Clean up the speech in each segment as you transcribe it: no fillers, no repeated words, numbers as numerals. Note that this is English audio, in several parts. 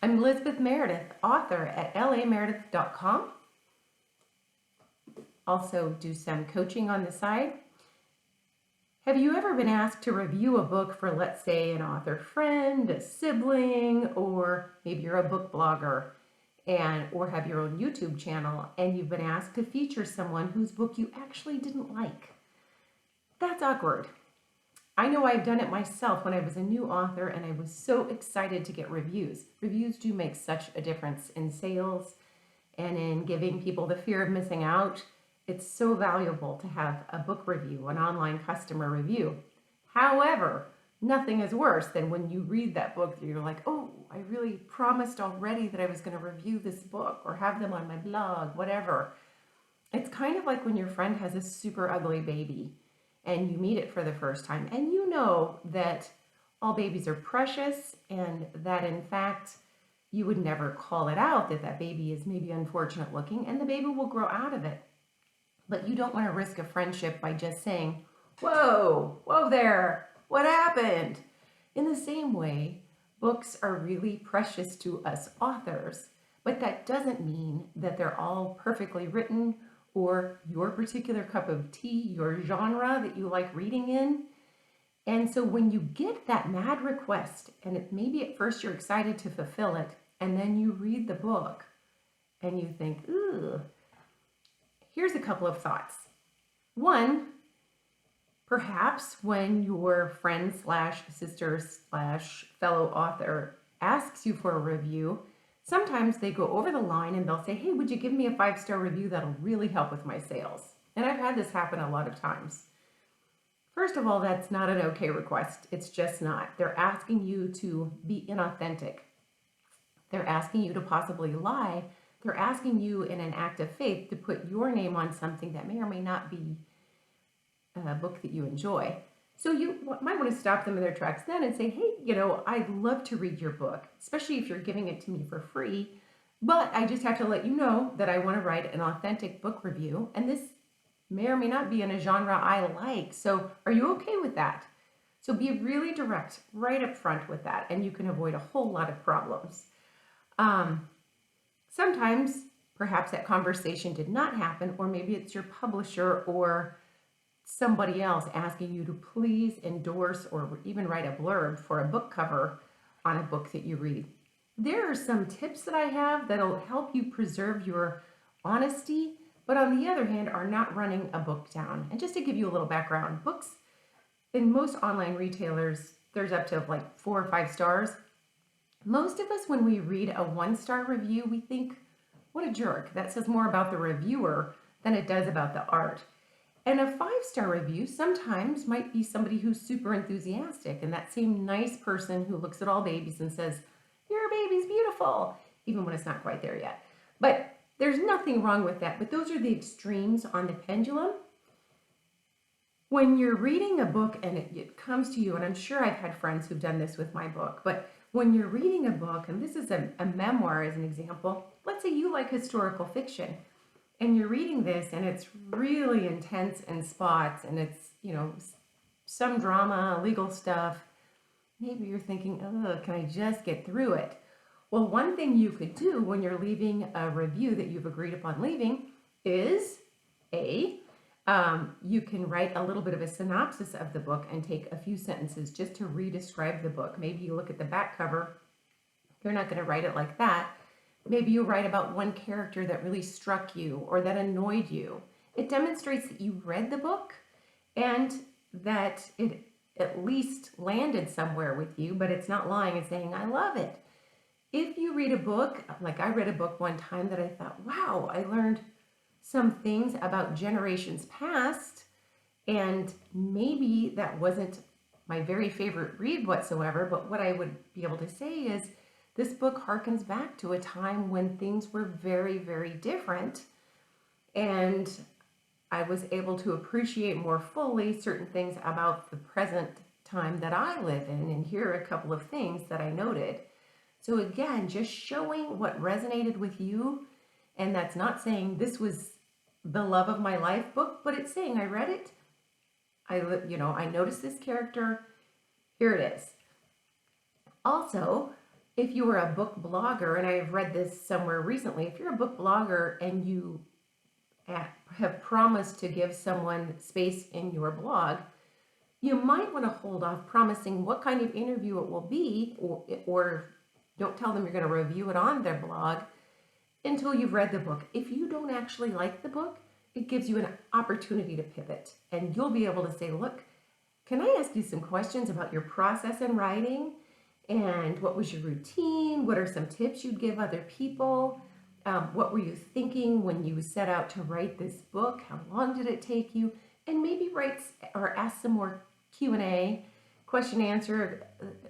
I'm Elizabeth Meredith, author at lameredith.com. Also do some coaching on the side. Have you ever been asked to review a book for, let's say, an author friend, a sibling, or maybe you're a book blogger or have your own YouTube channel and you've been asked to feature someone whose book you actually didn't like? That's awkward. I know I've done it myself when I was a new author and I was so excited to get reviews. Reviews do make such a difference in sales and in giving people the fear of missing out. It's so valuable to have a book review, an online customer review. However, nothing is worse than when you read that book and you're like, oh, I really promised already that I was going to review this book or have them on my blog, whatever. It's kind of like when your friend has a super ugly baby and you meet it for the first time and you know that all babies are precious and that in fact you would never call it out that that baby is maybe unfortunate looking and the baby will grow out of it. But you don't want to risk a friendship by just saying, whoa there, what happened? In the same way, books are really precious to us authors, but that doesn't mean that they're all perfectly written or your particular cup of tea, your genre that you like reading in. And so when you get that mad request, and maybe at first you're excited to fulfill it, and then you read the book and you think, ooh, here's a couple of thoughts. One, perhaps when your friend slash sister slash fellow author asks you for a review, sometimes they go over the line and they'll say, hey, would you give me a 5-star review? That'll really help with my sales. And I've had this happen a lot of times. First of all, that's not an okay request. It's just not. They're asking you to be inauthentic. They're asking you to possibly lie. They're asking you in an act of faith to put your name on something that may or may not be a book that you enjoy. So you might want to stop them in their tracks then and say, hey, I'd love to read your book, especially if you're giving it to me for free, but I just have to let you know that I want to write an authentic book review, and this may or may not be in a genre I like. So are you okay with that? So be really direct right up front with that, and you can avoid a whole lot of problems. Sometimes, perhaps that conversation did not happen, or maybe it's your publisher or somebody else asking you to please endorse or even write a blurb for a book cover on a book that you read. There are some tips that I have that'll help you preserve your honesty, but on the other hand, are not running a book down. And just to give you a little background, books in most online retailers, there's up to like 4 or 5 stars. Most of us, when we read a 1-star review, we think, what a jerk. That says more about the reviewer than it does about the art. And a 5-star review sometimes might be somebody who's super enthusiastic, and that same nice person who looks at all babies and says, your baby's beautiful, even when it's not quite there yet. But there's nothing wrong with that, but those are the extremes on the pendulum. When you're reading a book and it comes to you, and I'm sure I've had friends who've done this with my book, but when you're reading a book, and this is a memoir as an example, let's say you like historical fiction, and you're reading this and it's really intense in spots and it's, some drama, legal stuff. Maybe you're thinking, oh, can I just get through it? Well, one thing you could do when you're leaving a review that you've agreed upon leaving is you can write a little bit of a synopsis of the book and take a few sentences just to re-describe the book. Maybe you look at the back cover. You're not going to write it like that. Maybe you write about one character that really struck you or that annoyed you. It demonstrates that you read the book and that it at least landed somewhere with you, but it's not lying and saying, I love it. If you read a book, like I read a book one time that I thought, wow, I learned some things about generations past, and maybe that wasn't my very favorite read whatsoever, but what I would be able to say is this book harkens back to a time when things were very, very different, and I was able to appreciate more fully certain things about the present time that I live in, and here are a couple of things that I noted. So again, just showing what resonated with you, and that's not saying this was the love of my life book, but it's saying I read it, I noticed this character, here it is. Also, if you are a book blogger, and I've read this somewhere recently, if you're a book blogger and you have promised to give someone space in your blog, you might want to hold off promising what kind of interview it will be, or don't tell them you're going to review it on their blog until you've read the book. If you don't actually like the book, it gives you an opportunity to pivot, and you'll be able to say, look, can I ask you some questions about your process in writing? And what was your routine? What are some tips you'd give other people? What were you thinking when you set out to write this book? How long did it take you? And maybe write or ask some more Q&A, question answer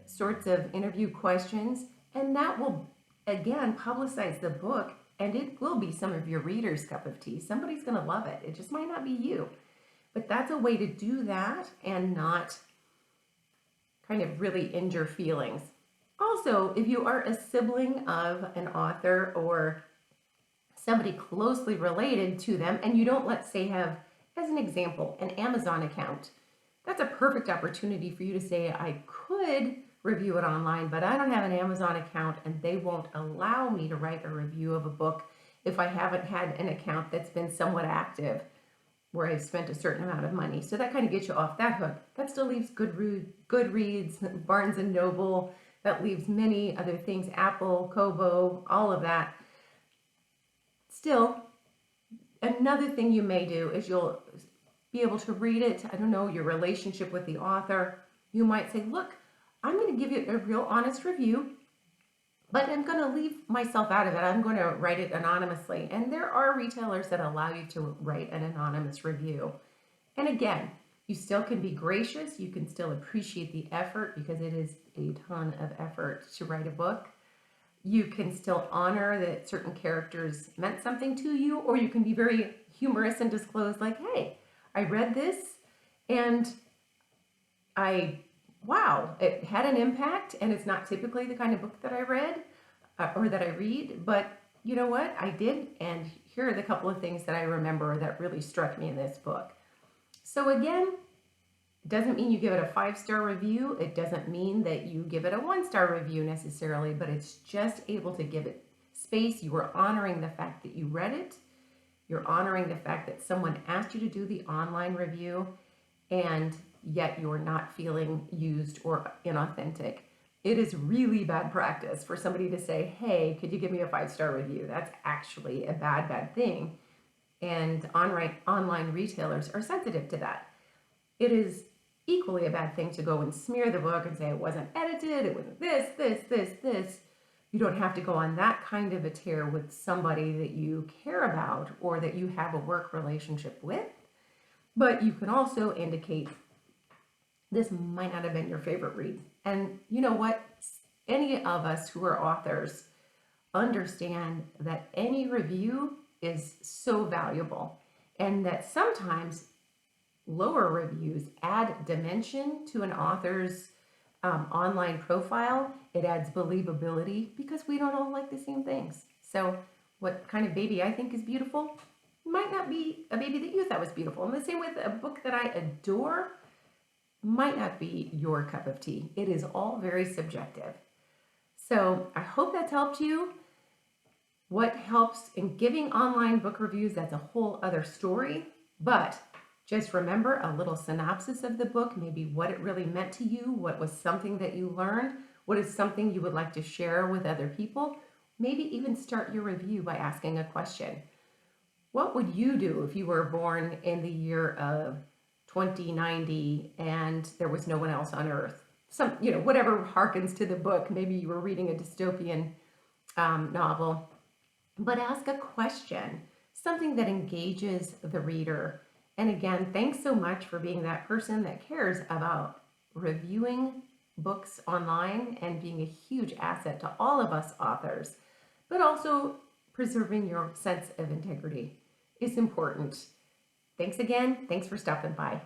sorts of interview questions. And that will, again, publicize the book, and it will be some of your readers' cup of tea. Somebody's going to love it. It just might not be you. But that's a way to do that and not kind of really injure feelings. Also, if you are a sibling of an author or somebody closely related to them, and you don't, let's say, have, as an example, an Amazon account, that's a perfect opportunity for you to say, I could review it online, but I don't have an Amazon account, and they won't allow me to write a review of a book if I haven't had an account that's been somewhat active, where I've spent a certain amount of money. So that kind of gets you off that hook. That still leaves Goodreads, Barnes and Noble. That leaves many other things, Apple, Kobo, all of that. Still, another thing you may do is you'll be able to read it. I don't know, your relationship with the author. You might say, look, I'm going to give you a real honest review, but I'm going to leave myself out of it. I'm going to write it anonymously. And there are retailers that allow you to write an anonymous review. And again, you still can be gracious. You can still appreciate the effort, because it is a ton of effort to write a book. You can still honor that certain characters meant something to you, or you can be very humorous and disclose, like, hey, I read this and wow, it had an impact, and it's not typically the kind of book that I read or that I read, but you know what, I did, and here are the couple of things that I remember that really struck me in this book. So again, it doesn't mean you give it a 5-star review. It doesn't mean that you give it a 1-star review necessarily, but it's just able to give it space. You are honoring the fact that you read it. You're honoring the fact that someone asked you to do the online review, and yet you're not feeling used or inauthentic. It is really bad practice for somebody to say, hey, could you give me a 5-star review? That's actually a bad thing. And online retailers are sensitive to that. It is equally a bad thing to go and smear the book and say it wasn't edited, it wasn't this. You don't have to go on that kind of a tear with somebody that you care about or that you have a work relationship with. But you can also indicate this might not have been your favorite read. And you know what? Any of us who are authors understand that any review is so valuable, and that sometimes lower reviews add dimension to an author's online profile. It adds believability, because we don't all like the same things. So what kind of baby I think is beautiful might not be a baby that you thought was beautiful. And the same with a book that I adore might not be your cup of tea. It is all very subjective. So I hope that's helped you. What helps in giving online book reviews, that's a whole other story. But just remember a little synopsis of the book, maybe what it really meant to you, what was something that you learned, what is something you would like to share with other people. Maybe even start your review by asking a question. What would you do if you were born in the year of 2090 and there was no one else on Earth? Whatever harkens to the book. Maybe you were reading a dystopian novel. But ask a question, something that engages the reader. And again, thanks so much for being that person that cares about reviewing books online and being a huge asset to all of us authors, but also preserving your sense of integrity is important. Thanks again. Thanks for stopping by.